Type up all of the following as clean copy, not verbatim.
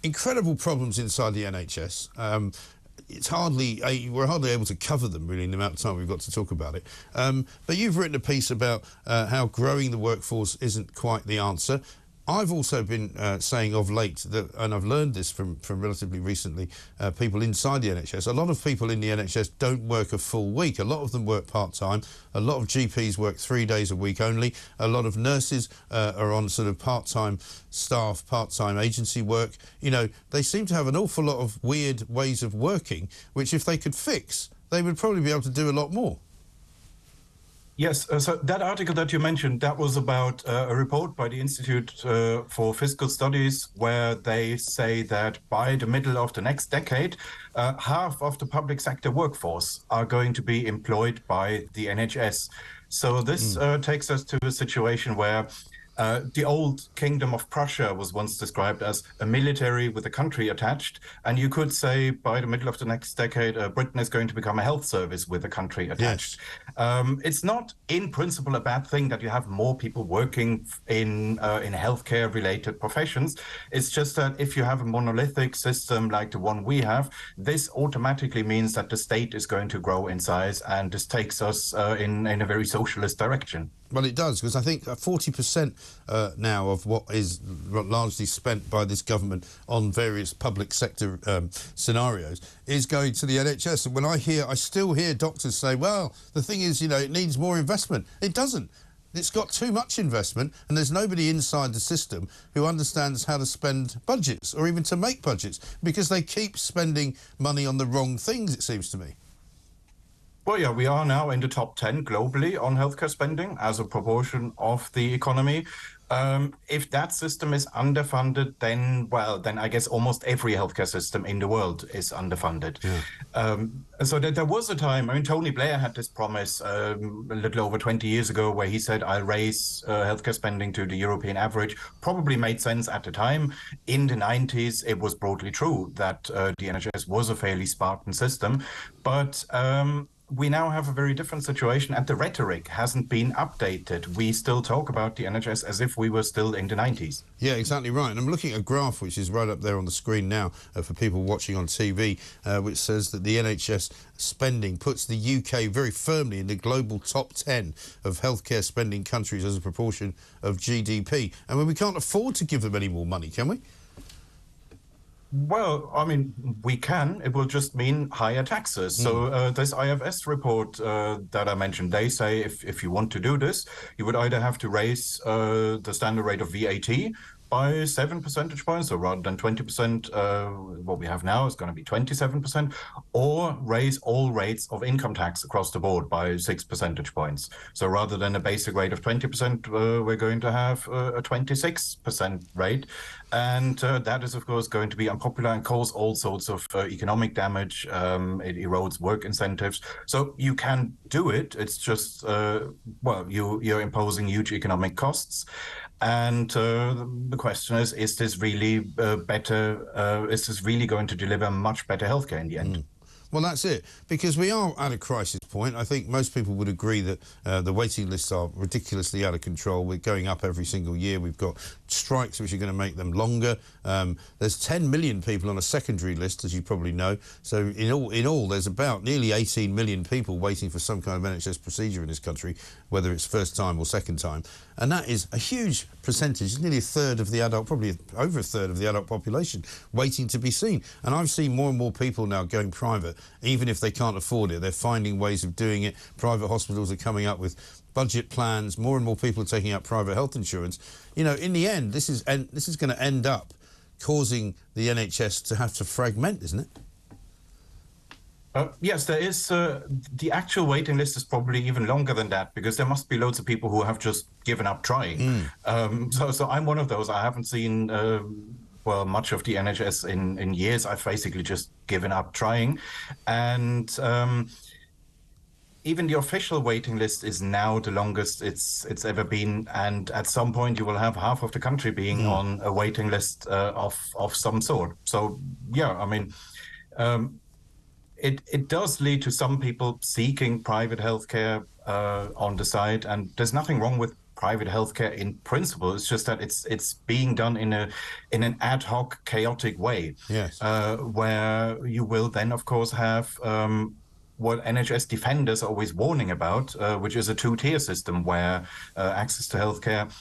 incredible problems inside the NHS. We're hardly able to cover them really in the amount of time we've got to talk about it. But you've written a piece about how growing the workforce isn't quite the answer. I've also been saying of late that, and I've learned this from relatively recently, people inside the NHS, a lot of people in the NHS don't work a full week. A lot of them work part-time. A lot of GPs work 3 days a week only. A lot of nurses are on sort of part-time staff, part-time agency work. You know, they seem to have an awful lot of weird ways of working, which if they could fix, they would probably be able to do a lot more. Yes, so that article that you mentioned, that was about a report by the Institute for Fiscal Studies, where they say that by the middle of the next decade, half of the public sector workforce are going to be employed by the NHS. So this takes us to a situation where the old Kingdom of Prussia was once described as a military with a country attached. And you could say by the middle of the next decade, Britain is going to become a health service with a country attached. Yes. It's not in principle a bad thing that you have more people working in healthcare related professions. It's just that if you have a monolithic system like the one we have, this automatically means that the state is going to grow in size, and this takes us in a very socialist direction. Well, it does, because I think 40% now of what is largely spent by this government on various public sector scenarios is going to the NHS. And when I still hear doctors say, well, the thing is, you know, it needs more investment. It doesn't. It's got too much investment, and there's nobody inside the system who understands how to spend budgets or even to make budgets, because they keep spending money on the wrong things, it seems to me. Well, yeah, we are now in the top 10 globally on healthcare spending as a proportion of the economy. If that system is underfunded, then I guess almost every healthcare system in the world is underfunded. Yeah. So there was a time, I mean, Tony Blair had this promise a little over 20 years ago where he said, I'll raise healthcare spending to the European average. Probably made sense at the time. In the 90s, it was broadly true that the NHS was a fairly Spartan system. But we now have a very different situation, and the rhetoric hasn't been updated. We still talk about the NHS as if we were still in the 90s. Yeah, exactly right. And I'm looking at a graph which is right up there on the screen now for people watching on TV, which says that the NHS spending puts the UK very firmly in the global top 10 of healthcare spending countries as a proportion of GDP. And when we can't afford to give them any more money, can we? Well, I mean, we can. It will just mean higher taxes. So this IFS report that I mentioned, they say if you want to do this, you would either have to raise the standard rate of VAT by 7 percentage points, so rather than 20%, what we have now is going to be 27%, or raise all rates of income tax across the board by 6 percentage points. So rather than a basic rate of 20%, we're going to have a 26% rate. And that is, of course, going to be unpopular and cause all sorts of economic damage. It erodes work incentives. So you can do it. It's just, you're imposing huge economic costs. And the question is this really better? Is this really going to deliver much better healthcare in the end? Well, that's it, because we are at a crisis point. I think most people would agree that the waiting lists are ridiculously out of control. We're going up every single year. We've got strikes which are going to make them longer. There's 10 million people on a secondary list, as you probably know. So in all, there's about nearly 18 million people waiting for some kind of NHS procedure in this country, whether it's first time or second time. And that is a huge percentage. It's nearly a third of the adult, probably over a third of the adult population waiting to be seen. And I've seen more and more people now going private, even if they can't afford it. They're finding ways of doing it. Private hospitals are coming up with budget plans. More and more people are taking out private health insurance. You know, in the end, this is going to end up causing the NHS to have to fragment, isn't it? Yes, there is. The actual waiting list is probably even longer than that, because there must be loads of people who have just given up trying. So I'm one of those. I haven't seen much of the NHS in years. I've basically just given up trying. And even the official waiting list is now the longest it's ever been. And at some point you will have half of the country being on a waiting list of some sort. So, yeah, I mean, it does lead to some people seeking private healthcare on the side. And there's nothing wrong with private healthcare in principle. It's just that it's being done in an ad hoc, chaotic way. Yes. Where you will then, of course, have what NHS defenders are always warning about, which is a two-tier system where access to healthcare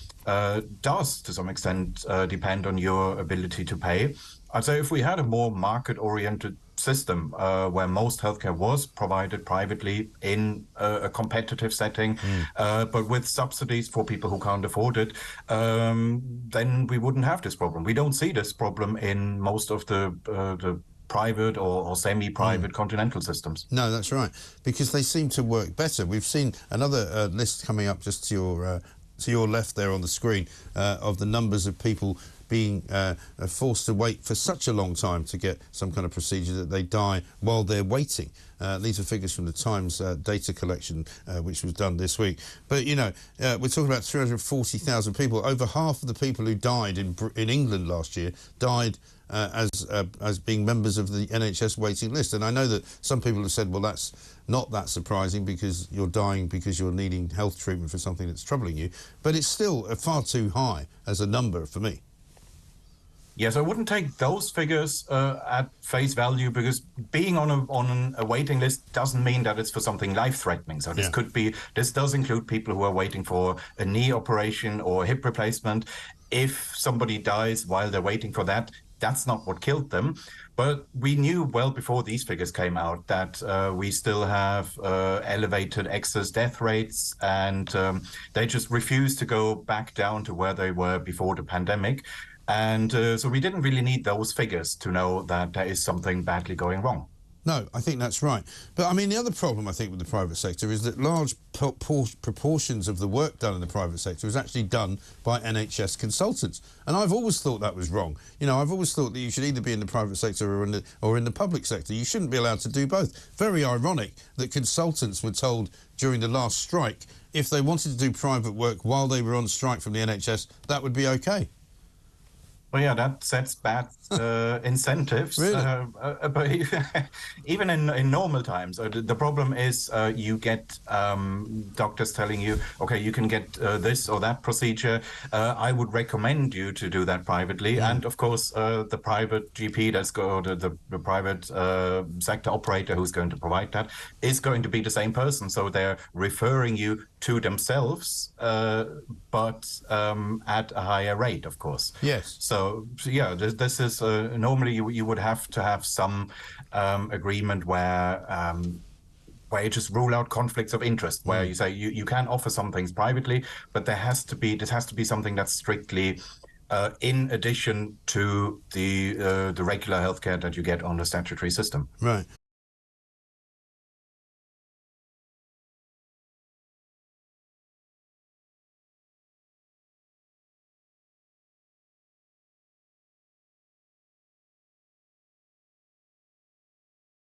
does, to some extent, depend on your ability to pay. I'd say if we had a more market-oriented system where most healthcare was provided privately in a competitive setting, but with subsidies for people who can't afford it, then we wouldn't have this problem. We don't see this problem in most of the private or semi-private continental systems. No, that's right, because they seem to work better. We've seen another list coming up just to your left there on the screen of the numbers of people being forced to wait for such a long time to get some kind of procedure that they die while they're waiting. These are figures from the Times data collection, which was done this week. But, you know, we're talking about 340,000 people. Over half of the people who died in England last year died as being members of the NHS waiting list. And I know that some people have said, well, that's not that surprising because you're dying because you're needing health treatment for something that's troubling you. But it's still far too high as a number for me. Yes, I wouldn't take those figures at face value, because being on a waiting list doesn't mean that it's for something life-threatening. So this does include people who are waiting for a knee operation or a hip replacement. If somebody dies while they're waiting for that, that's not what killed them. But we knew well before these figures came out that we still have elevated excess death rates, and they just refuse to go back down to where they were before the pandemic. And so we didn't really need those figures to know that there is something badly going wrong. No, I think that's right. But, I mean, the other problem, I think, with the private sector is that large proportions of the work done in the private sector is actually done by NHS consultants. And I've always thought that was wrong. You know, I've always thought that you should either be in the private sector or in the public sector. You shouldn't be allowed to do both. Very ironic that consultants were told during the last strike if they wanted to do private work while they were on strike from the NHS, that would be OK. Well, yeah, that sets bad incentives. Really? But even in normal times, the problem is you get doctors telling you, OK, you can get this or that procedure. I would recommend you to do that privately. And, of course, the private GP, the private sector operator who's going to provide that is going to be the same person. So they're referring you to themselves, but at a higher rate, of course. Yes. So yeah, this is normally you would have to have some agreement where you just rule out conflicts of interest, where you say you can offer some things privately, but this has to be something that's strictly in addition to the regular healthcare that you get on the statutory system. Right.